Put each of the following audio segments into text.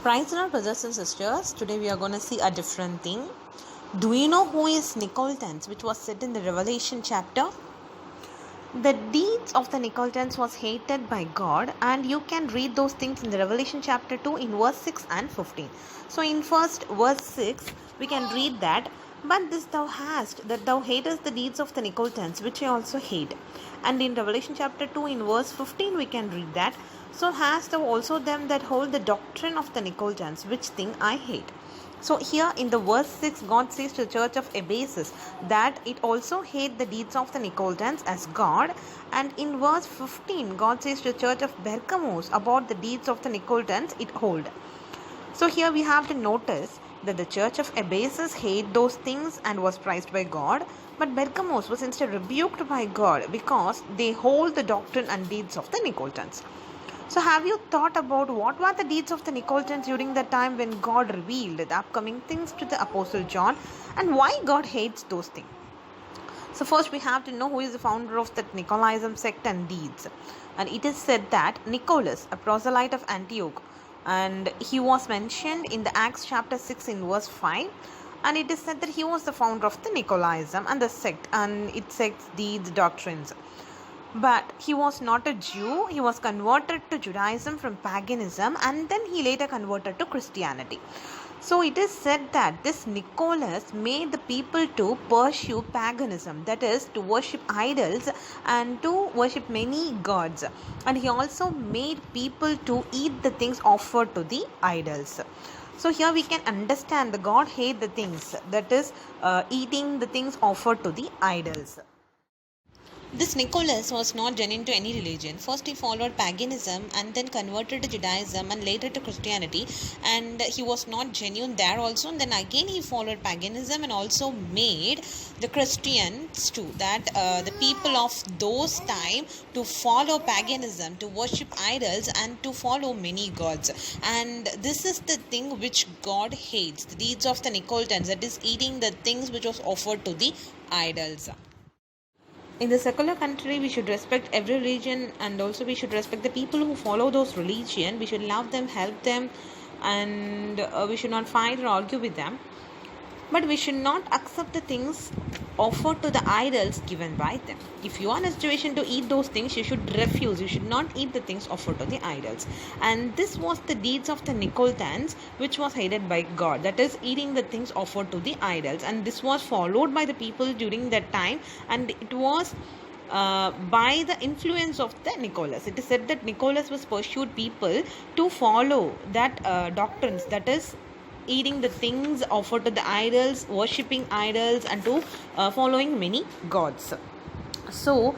Praise the Lord, brothers and sisters. Today we are going to see a different thing. Do you know who is Nicolaitans, which was said in the Revelation chapter? The deeds of the Nicolaitans was hated by God, and you can read those things in the Revelation chapter 2 in verse 6 and 15. So in first verse 6, we can read that, but this thou hast, that thou hatest the deeds of the Nicolaitans, which I also hate. And in Revelation chapter 2 in verse 15, we can read that, so hast thou also them that hold the doctrine of the Nicolaitans, which thing I hate. So here in the verse 6, God says to the church of Ephesus that it also hate the deeds of the Nicolaitans as God. And in verse 15, God says to the church of Pergamos about the deeds of the Nicolaitans it hold. So here we have to notice that the church of Ephesus hate those things and was prized by God. But Pergamos was instead rebuked by God because they hold the doctrine and deeds of the Nicolaitans. So have you thought about what were the deeds of the Nicolaitans during the time when God revealed the upcoming things to the Apostle John, and why God hates those things? So first we have to know who is the founder of the Nicolaism sect and deeds. And it is said that Nicholas, a proselyte of Antioch, and he was mentioned in the Acts chapter 6 in verse 5. And it is said that he was the founder of the Nicolaism and the sect, and its sects, deeds, doctrines. But he was not a Jew. He was converted to Judaism from paganism, and then he later converted to Christianity. So it is said that this Nicholas made the people to pursue paganism, that is to worship idols and to worship many gods. And he also made people to eat the things offered to the idols. So here we can understand the God hate the things, that is eating the things offered to the idols. This Nicholas was not genuine to any religion. First he followed paganism and then converted to Judaism and later to Christianity, and he was not genuine there also, and then again he followed paganism and also made the Christians too, that the people of those time to follow paganism, to worship idols and to follow many gods. And this is the thing which God hates, the deeds of the Nicolaitans, that is eating the things which was offered to the idols. In the secular country, we should respect every religion, and also we should respect the people who follow those religion. We should love them, help them, and we should not fight or argue with them. But we should not accept the things offered to the idols given by them. If you are in a situation to eat those things, you should refuse. You should not eat the things offered to the idols. And this was the deeds of the Nicolaitans, which was hated by God. That is, eating the things offered to the idols. And this was followed by the people during that time. And it was by the influence of the Nicholas. It is said that Nicholas was pursued people to follow that doctrines, that is eating the things offered to the idols, worshipping idols, and to following many gods. So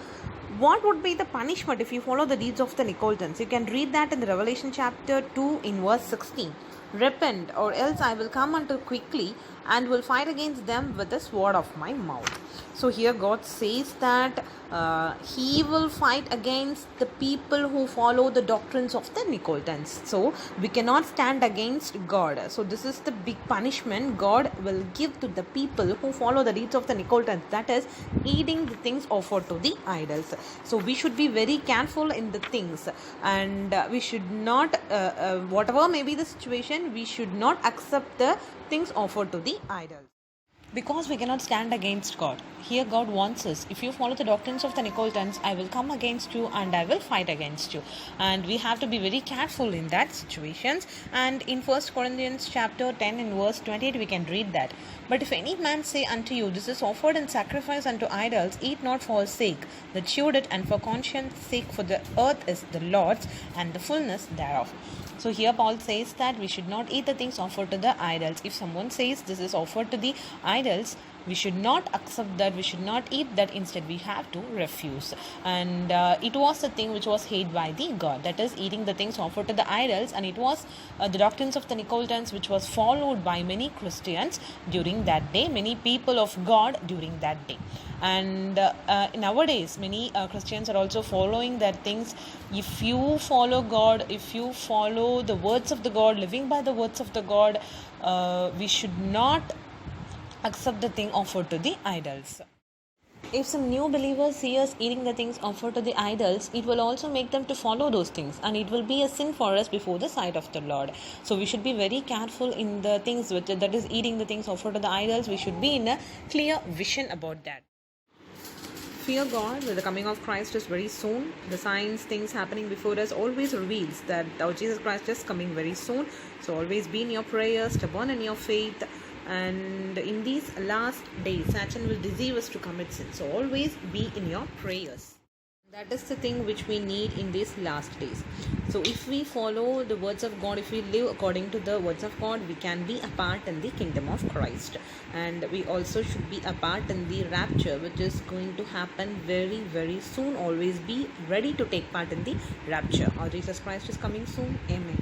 what would be the punishment if you follow the deeds of the Nicolaitans? You can read that in the Revelation chapter 2 in verse 16. Repent, or else I will come unto quickly and will fight against them with the sword of my mouth. So here God says that he will fight against the people who follow the doctrines of the Nicolaitans. So we cannot stand against God. So this is the big punishment God will give to the people who follow the deeds of the Nicolaitans, that is eating the things offered to the idols. So we should be very careful in the things, and we should not whatever may be the situation, we should not accept the things offered to the idols, because we cannot stand against God. Here God wants us, if you follow the doctrines of the Nicolaitans, I will come against you and I will fight against you. And we have to be very careful in that situations. And in 1 Corinthians chapter 10 in verse 28 we can read that, but if any man say unto you, this is offered in sacrifice unto idols, eat not for his sake that shewed it, and for conscience sake, for the earth is the Lord's and the fullness thereof. So here Paul says that we should not eat the things offered to the idols. If someone says this is offered to the idols, we should not accept that, we should not eat that. Instead we have to refuse. And it was the thing which was hated by the God, that is eating the things offered to the idols. And it was the doctrines of the Nicolaitans which was followed by many Christians during that day, many people of God during that day. And nowadays many Christians are also following that things. If you follow God, if you follow the words of the God, living by the words of the God, we should not accept the thing offered to the idols. If some new believers see us eating the things offered to the idols, it will also make them to follow those things, and it will be a sin for us before the sight of the Lord. So we should be very careful in the things that is eating the things offered to the idols. We should be in a clear vision about that. Fear God, the coming of Christ is very soon. The signs, things happening before us always reveals that our Jesus Christ is coming very soon. So always be in your prayers, stubborn in your faith. And in these last days, Satan will deceive us to commit sin. So always be in your prayers. That is the thing which we need in these last days. So if we follow the words of God, if we live according to the words of God, we can be a part in the kingdom of Christ. And we also should be a part in the rapture, which is going to happen very, very soon. Always be ready to take part in the rapture. Our Jesus Christ is coming soon. Amen.